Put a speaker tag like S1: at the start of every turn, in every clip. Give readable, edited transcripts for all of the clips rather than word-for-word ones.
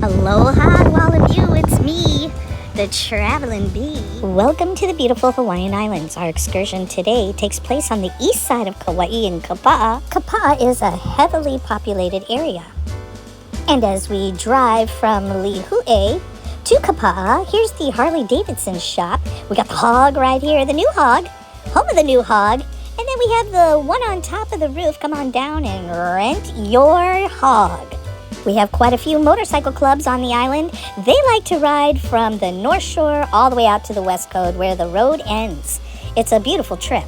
S1: Aloha to all of you, it's me, the Traveling Bee. Welcome to the beautiful Hawaiian Islands. Our excursion today takes place on the east side of Kauai in Kapaa. Kapaa is a heavily populated area. And as we drive from Lihue to Kapaa, here's the Harley-Davidson shop. We got the Hog right here, the new Hog, home of the new Hog. And then we have the one on top of the roof. Come on down and rent your Hog. We have quite a few motorcycle clubs on the island. They like to ride from the North Shore all the way out to the West Coast where the road ends. It's a beautiful trip.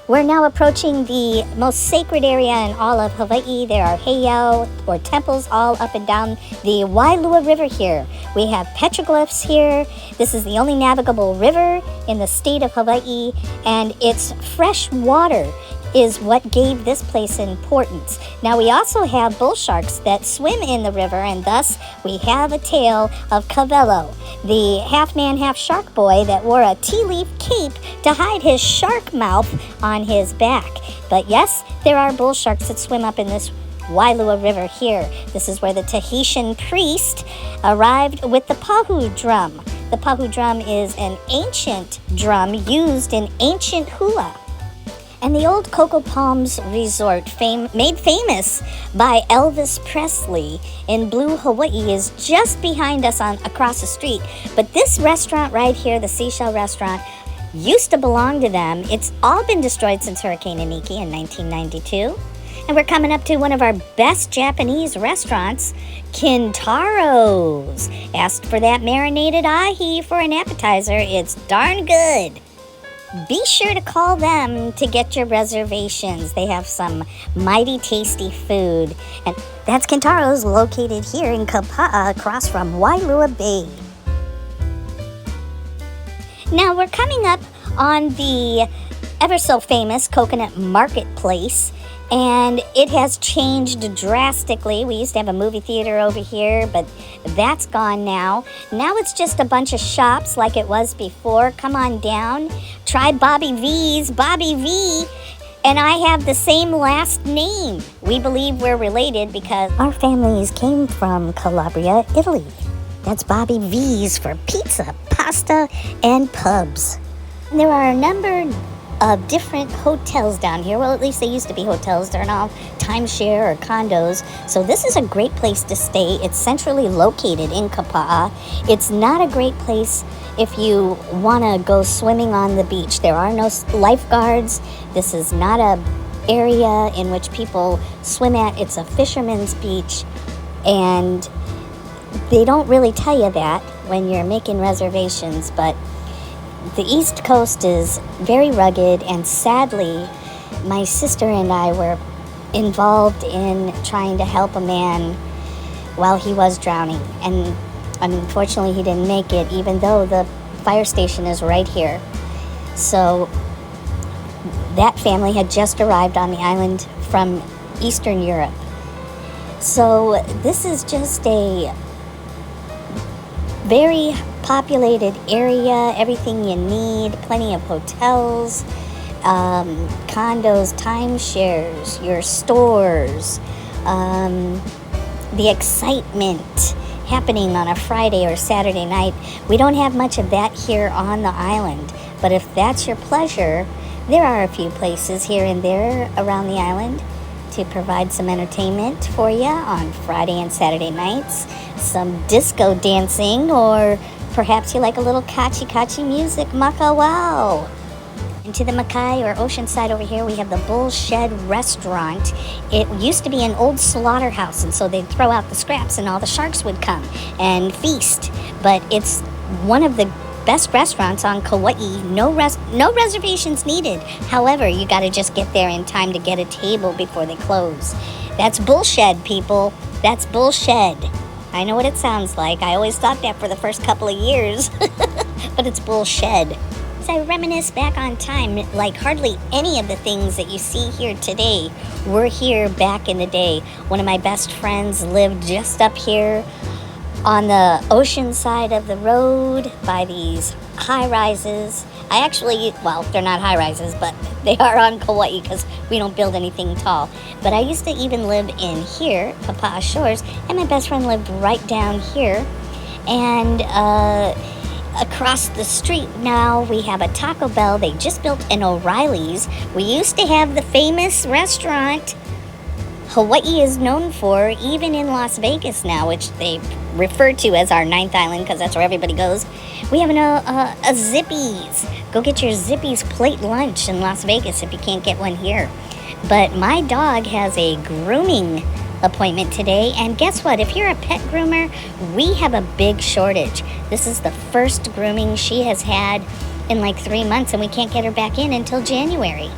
S1: We're now approaching the most sacred area in all of Hawaii. There are heiau, or temples, all up and down the Waialea River here. We have petroglyphs here. This is the only navigable river in the state of Hawaii, and its fresh water is what gave this place importance. Now we also have bull sharks that swim in the river, and thus we have a tale of Kawelo, the half-man, half-shark boy that wore a tea leaf cape to hide his shark mouth on his back. But yes, there are bull sharks that swim up in this Waialea River here. This is where the Tahitian priest arrived with the pahu drum. The pahu drum is an ancient drum used in ancient hula. And the old Coco Palms Resort, made famous by Elvis Presley in Blue, Hawaii, is just behind us across the street. But this restaurant right here, the Seashell Restaurant, used to belong to them. It's all been destroyed since Hurricane Iniki in 1992. And we're coming up to one of our best Japanese restaurants, Kintaro's. Asked for that marinated ahi for an appetizer. It's darn good. Be sure to call them to get your reservations. They have some mighty tasty food. And that's Kintaro's, located here in Kapaa across from Waialea Bay. Now we're coming up on the ever so famous Coconut Marketplace, and it has changed drastically. We used to have a movie theater over here, but that's gone now. Now it's just a bunch of shops like it was before. Come on down. Try Bobby V's, Bobby V, and I have the same last name. We believe we're related because our families came from Calabria, Italy. That's Bobby V's for pizza, pasta, and pubs. And there are a number of different hotels down here. Well, at least they used to be hotels. They're now timeshare or condos. So this is a great place to stay. It's centrally located in Kapaa. It's not a great place if you want to go swimming on the beach. There are no lifeguards. This is not a area in which people swim at. It's a fisherman's beach, and they don't really tell you that when you're making reservations, but the East Coast is very rugged, and sadly, my sister and I were involved in trying to help a man while he was drowning. And unfortunately, he didn't make it, even though the fire station is right here. So that family had just arrived on the island from Eastern Europe. So this is just a very populated area, everything you need, plenty of hotels, condos, timeshares, your stores, the excitement happening on a Friday or Saturday night. We don't have much of that here on the island, but if that's your pleasure, there are a few places here and there around the island to provide some entertainment for you on Friday and Saturday nights, some disco dancing, or perhaps you like a little kachi music, makawao. And to the Makai or ocean side over here, we have the Bull Shed Restaurant. It used to be an old slaughterhouse, and so they'd throw out the scraps and all the sharks would come and feast. But it's one of the best restaurants on Kauai. No reservations needed. However, you got to just get there in time to get a table before they close. That's Bull Shed, people. That's Bull Shed. I know what it sounds like. I always thought that for the first couple of years, but it's Bull Shed. As I reminisce back on time, like hardly any of the things that you see here today were here back in the day. One of my best friends lived just up here on the ocean side of the road by these high rises. I actually, well, they're not high rises, but they are on Kauai because we don't build anything tall. But I used to even live in here, Kapa'A Shores, and my best friend lived right down here. And across the street now we have a Taco Bell. They just built an O'Reilly's. We used to have the famous restaurant Hawaii is known for, even in Las Vegas now, which they refer to as our 9th island because that's where everybody goes. We have a Zippy's. Go get your Zippy's plate lunch in Las Vegas if you can't get one here. But my dog has a grooming appointment today, and guess what? If you're a pet groomer, we have a big shortage. This is the first grooming she has had in like 3 months, and we can't get her back in until January.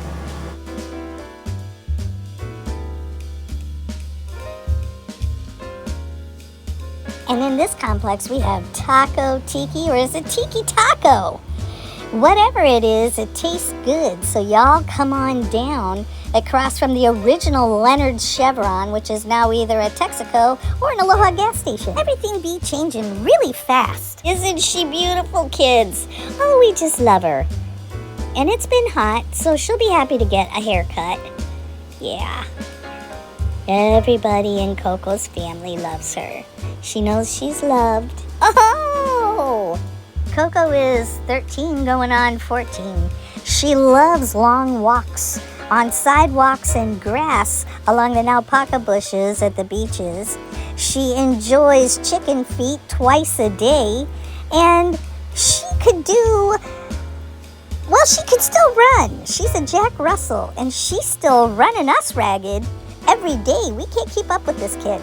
S1: And in this complex, we have Taco Tiki, or is it Tiki Taco? Whatever it is, it tastes good. So y'all come on down across from the original Leonard's Chevron, which is now either a Texaco or an Aloha gas station. Everything be changing really fast. Isn't she beautiful, kids? Oh, we just love her. And it's been hot, so she'll be happy to get a haircut. Yeah. Everybody in Coco's family loves her. She knows she's loved. Oh! Koko is 13 going on 14. She loves long walks on sidewalks and grass along the naupaka bushes at the beaches. She enjoys chicken feet twice a day, and she could still run. She's a Jack Russell, and she's still running us ragged every day. We can't keep up with this kid.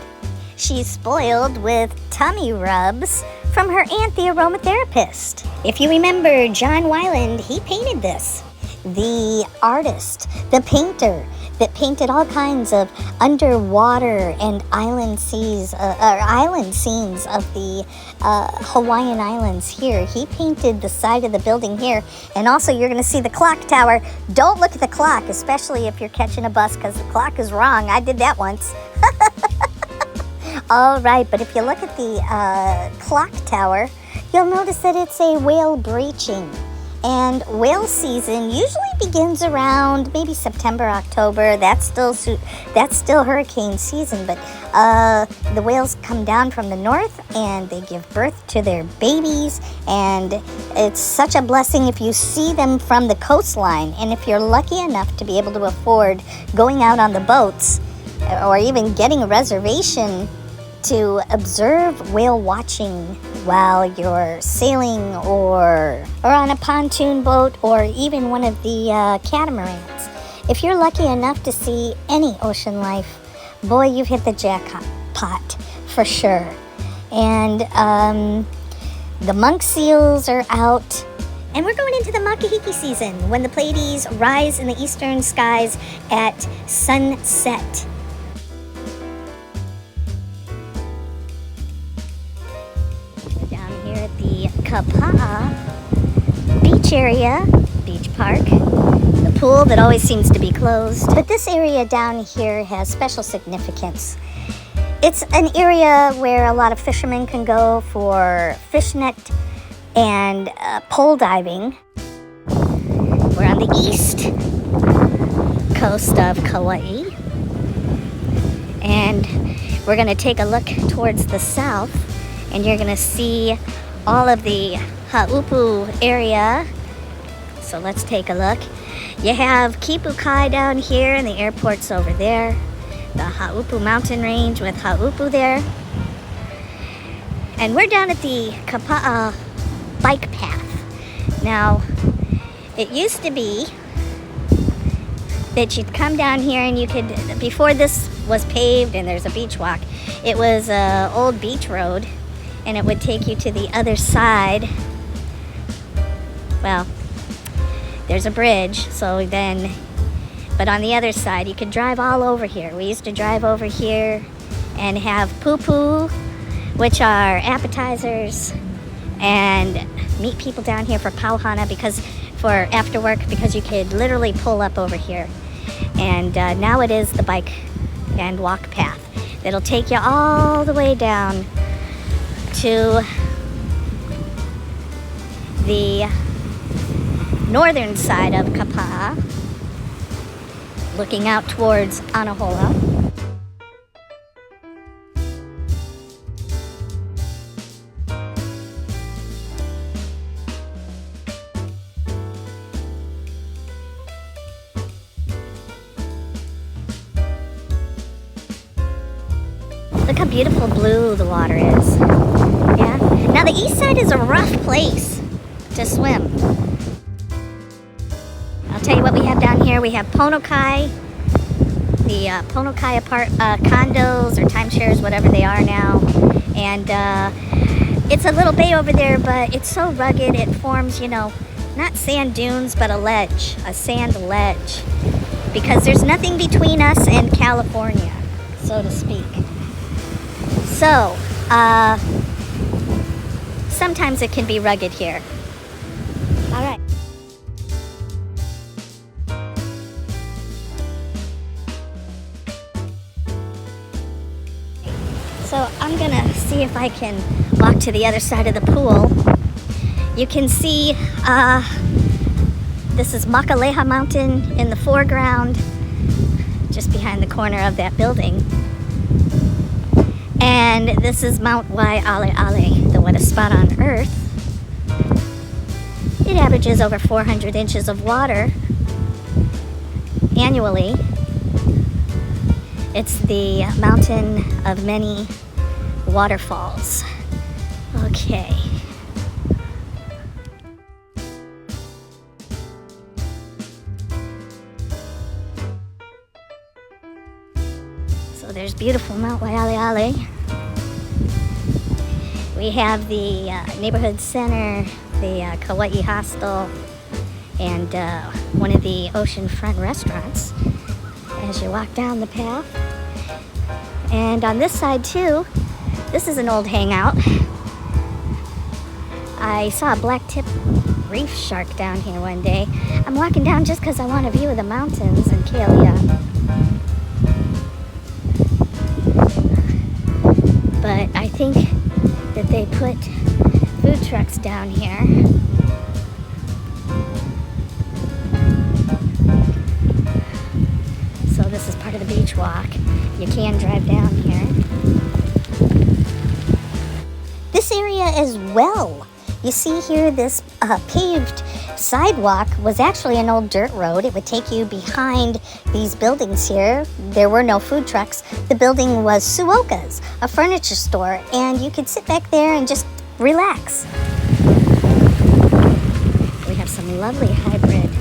S1: She's spoiled with tummy rubs from her aunt, the aromatherapist. If you remember, John Weiland, he painted this. The artist, the painter that painted all kinds of underwater and island scenes of the Hawaiian Islands here. He painted the side of the building here. And also you're gonna see the clock tower. Don't look at the clock, especially if you're catching a bus, because the clock is wrong. I did that once. All right, but if you look at the clock tower, you'll notice that it's a whale breaching. And whale season usually begins around maybe September, October. That's still hurricane season, but the whales come down from the north and they give birth to their babies, and it's such a blessing if you see them from the coastline. And if you're lucky enough to be able to afford going out on the boats or even getting a reservation to observe whale watching while you're sailing or on a pontoon boat or even one of the catamarans. If you're lucky enough to see any ocean life, boy, you've hit the jackpot for sure. And the monk seals are out. And we're going into the makahiki season when the Pleiades rise in the eastern skies at sunset. The Kapa'A beach area, beach park, the pool that always seems to be closed. But this area down here has special significance. It's an area where a lot of fishermen can go for fishnet and pole diving. We're on the east coast of Kauai, and we're going to take a look towards the south, and you're going to see all of the Haupu area. So let's take a look. You have Kipukai down here, and the airport's over there. The Haupu mountain range with Haupu there. And we're down at the Kapa'A bike path. Now, it used to be that you'd come down here and you could, before this was paved and there's a beach walk, it was an old beach road, and it would take you to the other side. Well, there's a bridge, so then, but on the other side, you could drive all over here. We used to drive over here and have pupu, which are appetizers, and meet people down here for pauhana, because for after work, because you could literally pull up over here. And now it is the bike and walk path that'll take you all the way down to the northern side of Kapaa, looking out towards Anahola. Look how beautiful blue the water is. Yeah. Now the east side is a rough place to swim. I'll tell you what we have down here. We have PONO Kai, the PONO Kai condos or timeshares, whatever they are now. And it's a little bay over there, but it's so rugged it forms, you know, not sand dunes, but a ledge, a sand ledge. Because there's nothing between us and California, so to speak. So, sometimes it can be rugged here. All right. So I'm gonna see if I can walk to the other side of the pool. You can see this is Makaleha Mountain in the foreground, just behind the corner of that building. And this is Mount WAI'ALE'ALE, the wettest spot on Earth. It averages over 400 inches of water annually. It's the mountain of many waterfalls. Okay. So there's beautiful Mount WAI'ALE'ALE. We have the neighborhood center, the Kaua'I hostel, and one of the oceanfront restaurants as you walk down the path. And on this side too, this is an old hangout. I saw a black-tip reef shark down here one day. I'm walking down just because I want a view of the mountains in Kaua'I'S. But I think that they put food trucks down here. So this is part of the beach walk. You can drive down here. This area as well. You see here this paved sidewalk was actually an old dirt road. It would take you behind these buildings here. There were no food trucks. The building was Suoka's, a furniture store, and you could sit back there and just relax. We have some lovely hybrid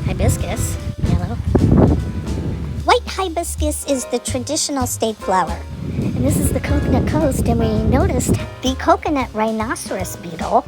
S1: hibiscus, yellow. White hibiscus is the traditional state flower. And this is the Coconut Coast, and we noticed the coconut rhinoceros beetle,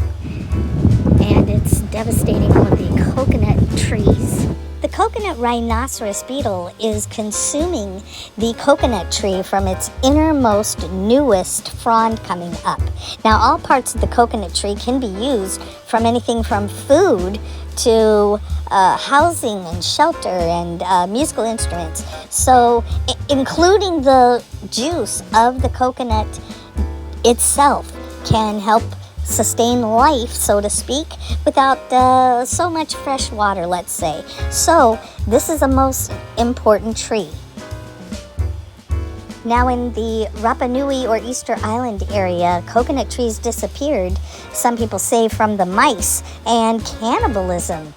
S1: and it's devastating all of the coconut trees. The coconut rhinoceros beetle is consuming the coconut tree from its innermost, newest frond coming up. Now, all parts of the coconut tree can be used from anything from food to housing and shelter and musical instruments. So, including the juice of the coconut itself can help sustain life, so to speak, without so much fresh water, let's say. So, this is a most important tree. Now in the Rapa Nui or Easter Island area, coconut trees disappeared, some people say from the mice, and cannibalism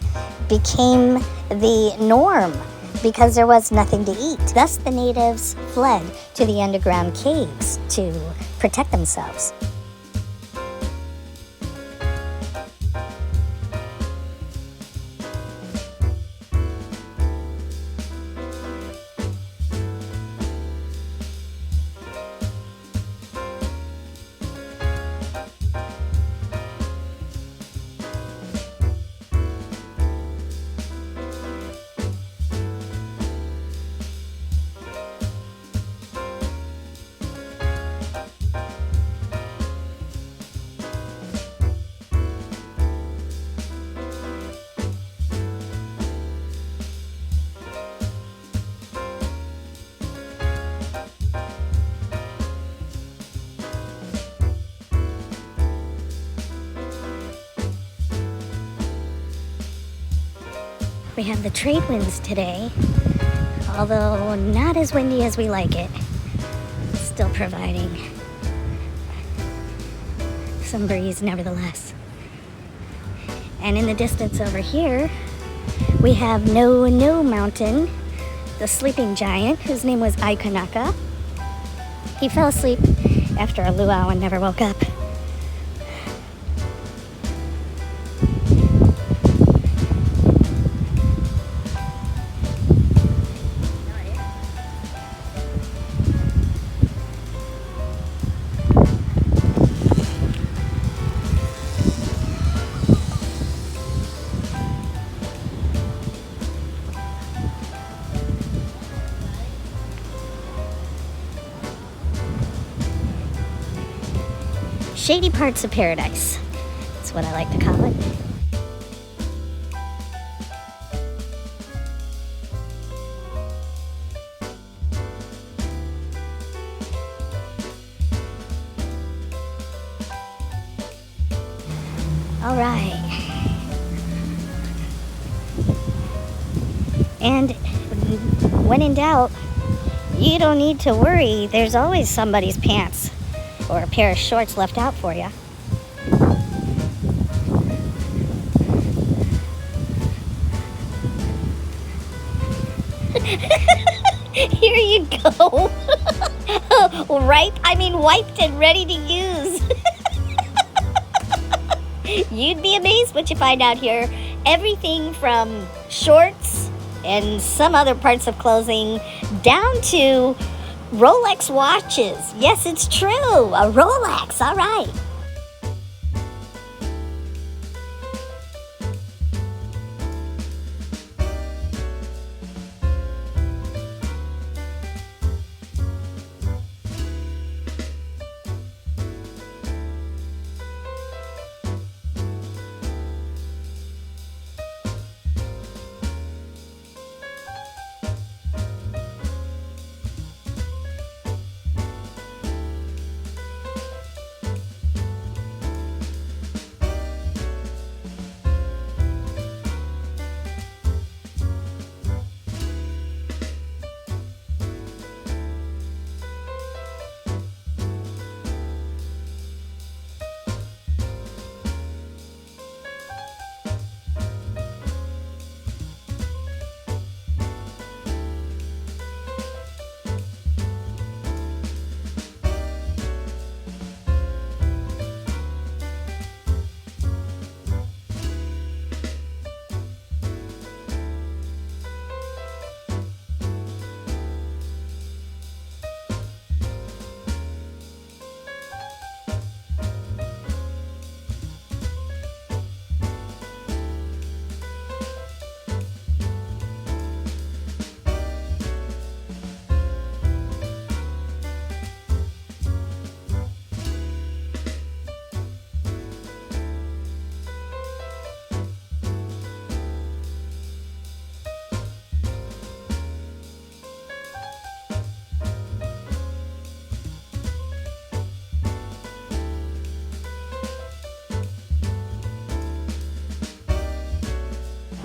S1: became the norm because there was nothing to eat. Thus the natives fled to the underground caves to protect themselves. We have the trade winds today, although not as windy as we like it. Still providing some breeze nevertheless. And in the distance over here, we have No Mountain, the sleeping giant, whose name was Aikanaka. He fell asleep after a luau and never woke up. Shady parts of paradise. That's what I like to call it. All right. And when in doubt, you don't need to worry. There's always somebody's pants or a pair of shorts left out for you. Here you go. Wiped and ready to use. You'd be amazed what you find out here. Everything from shorts and some other parts of clothing down to Rolex watches. Yes, it's true. A Rolex. All right.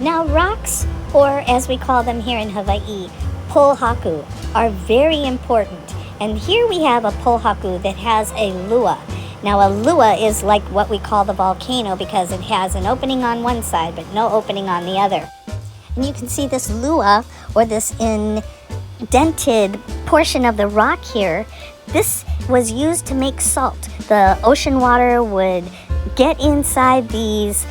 S1: Now rocks, or as we call them here in Hawaii, pohaku, are very important. And here we have a pohaku that has a lua. Now a lua is like what we call the volcano because it has an opening on one side but no opening on the other. And you can see this lua, or this indented portion of the rock here. This was used to make salt. The ocean water would get inside these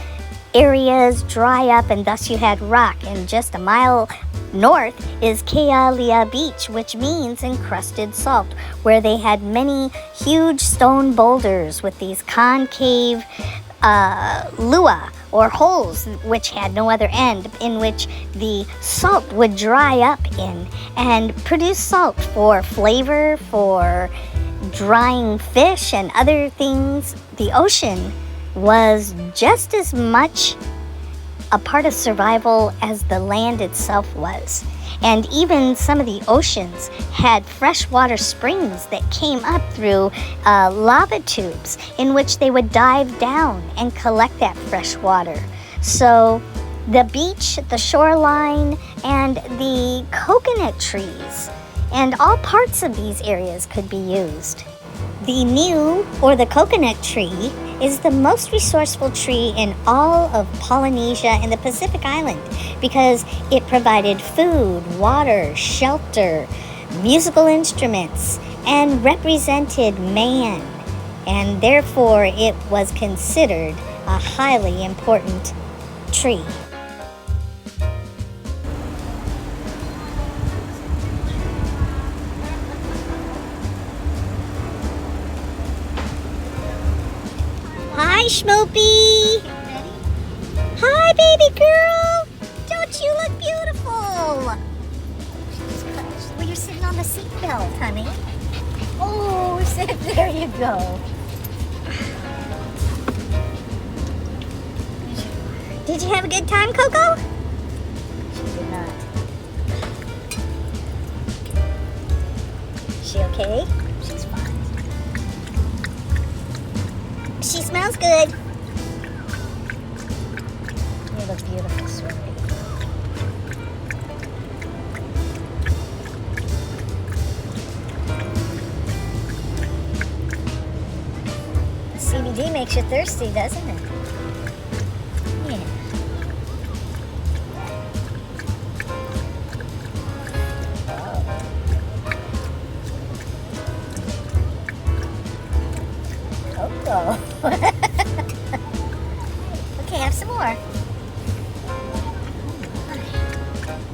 S1: areas, dry up, and thus you had rock. And just a mile north is Kealia Beach, which means encrusted salt, where they had many huge stone boulders with these concave lua, or holes, which had no other end, in which the salt would dry up in and produce salt for flavor, for drying fish and other things. The ocean was just as much a part of survival as the land itself was. And even some of the oceans had freshwater springs that came up through lava tubes in which they would dive down and collect that fresh water. So the beach, the shoreline, and the coconut trees. And all parts of these areas could be used. The niu, or the coconut tree, is the most resourceful tree in all of Polynesia and the Pacific Island because it provided food, water, shelter, musical instruments, and represented man. And therefore, it was considered a highly important tree. Hi, Schmoopy.
S2: Ready?
S1: Hi, baby girl. Don't you look beautiful? Well, you're sitting on the seat belt, honey. Oh, there you go. Did you have a good time, Koko? She did not. Is she okay?
S2: She's fine.
S1: She smells good. You look beautiful, sweetie. CBD makes you thirsty, doesn't it? Yeah. Koko. Okay, have some more.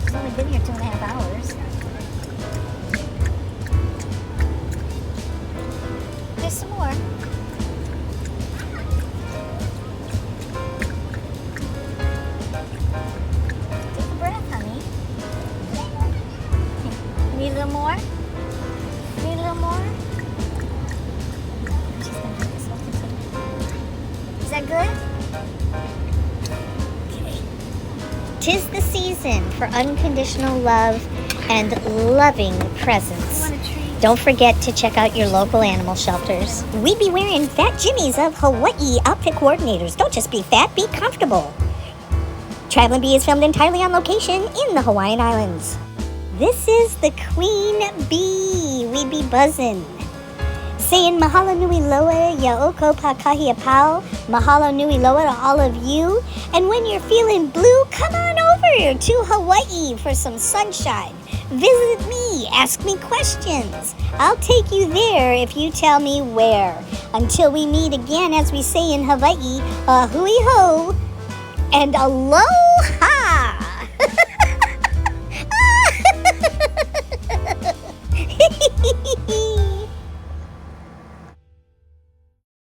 S1: I've only been here 2.5 hours. There's some more. Take a breath, honey. Need a little more? Need a little more? She's gonna drink this whole container. Is that good? Okay. 'Tis the season for unconditional love and loving presence.
S2: Want a treat?
S1: Don't forget to check out your local animal shelters. We be wearing Fat Jimmy's of Hawaii outfit coordinators. Don't just be fat, be comfortable. Traveling Bee is filmed entirely on location in the Hawaiian Islands. This is the Queen Bee. We be buzzing. Saying mahalo nui loa yaoko pakahi apau. Mahalo nui loa to all of you. And when you're feeling blue, come on over to Hawaii for some sunshine. Visit me, ask me questions. I'll take you there if you tell me where. Until we meet again, as we say in Hawaii, a hui ho and aloha!